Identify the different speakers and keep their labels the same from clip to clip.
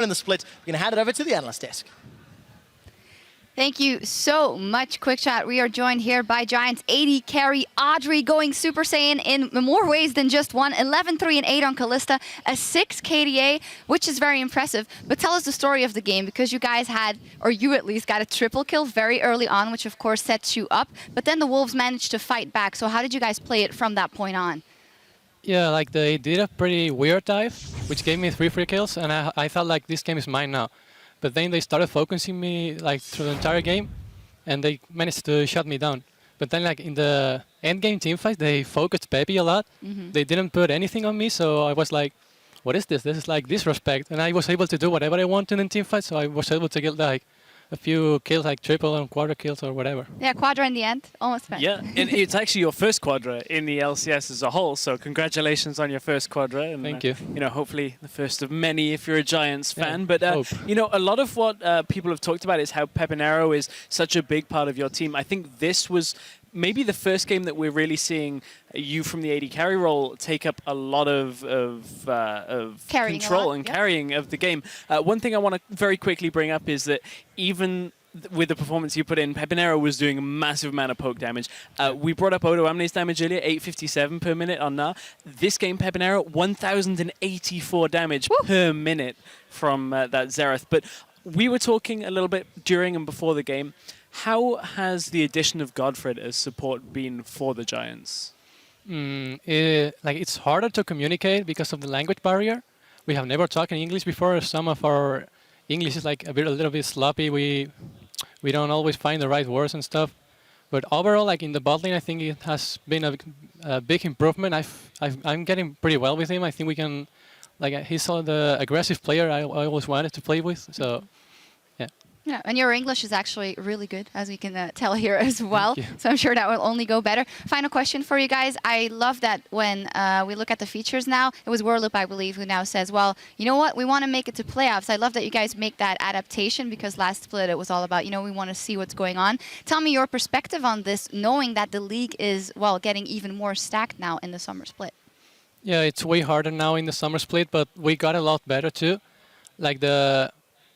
Speaker 1: in the split. We're going to hand it over to the analyst desk.
Speaker 2: Thank you so much, QuickShot. We are joined here by Giants AD carry Audrey going Super Saiyan in more ways than just one. 11, 3, and 8 on Kalista, a 6 KDA, which is very impressive. But tell us the story of the game, because you guys had, or you at least, got a triple kill very early on, which of course sets you up. But then the Wolves managed to fight back. So how did you guys play it from that point on?
Speaker 3: Yeah, like they did a pretty weird dive, which gave me 3 free kills, and I felt like this game is mine now. But then they started focusing me like through the entire game, and they managed to shut me down. But then like in the end game teamfight, they focused Peppy a lot. They didn't put anything on me, so I was like, what is this? This is like disrespect. And I was able to do whatever I wanted in teamfight, so I was able to get like a few kills, like triple and quarter kills or whatever.
Speaker 2: Yeah, Quadra in the end, almost finished.
Speaker 4: Yeah, and it's actually your first Quadra in the LCS as a whole, so congratulations on your first Quadra. And,
Speaker 3: Thank you.
Speaker 4: You know, hopefully the first of many if you're a Giants fan. But,
Speaker 3: hope.
Speaker 4: you know, a lot of what people have talked about is how Pepinero is such a big part of your team. I think this was maybe the first game that we're really seeing you from the AD carry role take up a lot of control and carrying of the game. One thing I want to very quickly bring up is that even with the performance you put in, Pepinero was doing a massive amount of poke damage. We brought up Odo Amne's damage earlier, 857 per minute on Na. This game, Pepinero, 1,084 damage per minute from that Xerath. But we were talking a little bit during and before the game. How has the addition of Godfred as support been for the Giants?
Speaker 3: It's harder to communicate because of the language barrier. We have never talked in English before. Some of our English is like a little bit sloppy. We don't always find the right words and stuff. But overall, like in the bot lane, I think it has been a big improvement. I'm getting pretty well with him. I think we can, like he's the aggressive player I always wanted to play with. So.
Speaker 2: Yeah, and your English is actually really good, as we can tell here as well. So I'm sure that will only go better. Final question for you guys. I love that when we look at the features now, it was Werlup, I believe, who now says, well, you know what, we want to make it to playoffs. I love that you guys make that adaptation, because last split it was all about, you know, we want to see what's going on. Tell me your perspective on this, knowing that the league is, well, getting even more stacked now in the summer split.
Speaker 3: Yeah, it's way harder now in the summer split, but we got a lot better too. Like the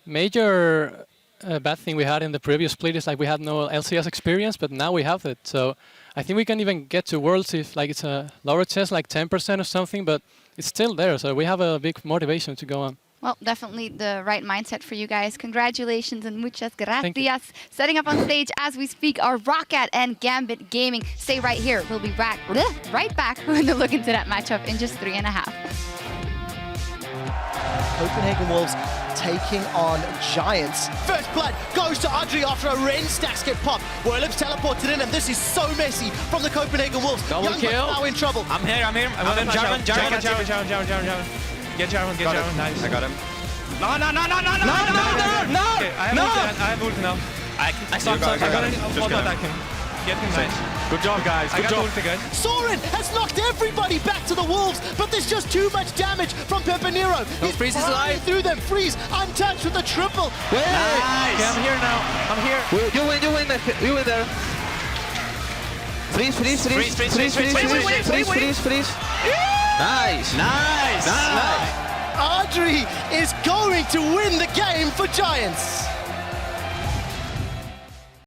Speaker 3: major bad thing we had in the previous split is like we had no LCS experience, but now we have it. So I think we can even get to Worlds if like it's a lower chance, like 10% or something, but it's still there. So we have a big motivation to go on.
Speaker 2: Well, definitely the right mindset for you guys. Congratulations and muchas gracias. Setting up on stage as we speak are Roccat and Gambit Gaming. Stay right here. We'll be right back when they look into that matchup in just 3.5.
Speaker 1: Copenhagen Wolves taking on Giants. First blood goes to Audrey after a Ren stacks get popped. Werlup's teleported in, and this is so messy from the Copenhagen Wolves.
Speaker 5: Double kill.
Speaker 1: Now in trouble.
Speaker 5: I'm here. I'm Jarvan. Get Jarvan. Nice.
Speaker 6: I got him.
Speaker 5: No. Okay, I have ult now. I got him. One more attack him. Get him nice.
Speaker 6: Good job, guys.
Speaker 5: Good job.
Speaker 1: Soren has knocked everybody back to the Wolves, but there's just too much damage from Pepinero. He's
Speaker 5: Freeze is alive.
Speaker 1: through them. Freeze untouched with a triple.
Speaker 5: Nice. Okay, I'm here now. I'm here.
Speaker 7: You win there. Freeze. Nice.
Speaker 1: Audrey is going to win the game for Giants.